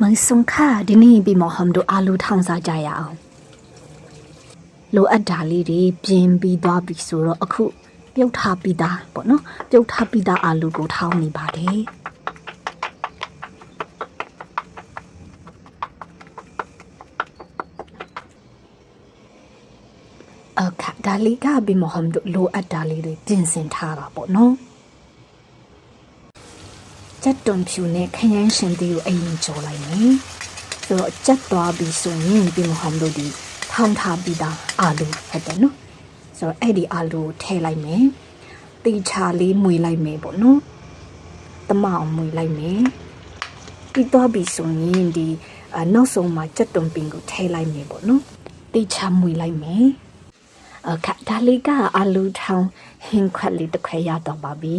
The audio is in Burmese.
มันสงค่าดินี่บีหมอหอมดูอาลูทางซาใจยาวโลอัดดาลีดีเปลี่ยนบีดาบีสูรอคุเปียวทาปีดาปะเนาะเปียวทาปีดาอาลูกูเท่านี้บาเดค่ะดาลีก็บีหมอหอมดูโลอัดดาลีดีเปลี่ยนเส้นทางปะเนาะจัดตนผิวเนี่ยขยันเส้นที่อยู่ไอ้ยิงโจไรนี่ဆိုတော့จัดตัวบีဆိုရင်บีหมอหอมดูดีထောင်းထားပြီးသားအာလူဟုတ်တယ်နော်ဆိုတော့အဲ့ဒီအာလူထည့်လိုက်မယ်တီချာလေးမွေလိုက်မယ်ပေါ့နော်တမအောင်မွေလိုက်မယ်ပြီးတော့ပြီးဆိုရင်ဒီနောက်ဆုံးမှာကြက်တုံပင်ကိုထည့်လိုက်မယ်ပေါ့နော်တီချာမွေလိုက်မယ်အခါဒါလေးကအာလူထောင်းဟင်းခွက်လေးတစ်ခွက်ရတော့ပါပြီ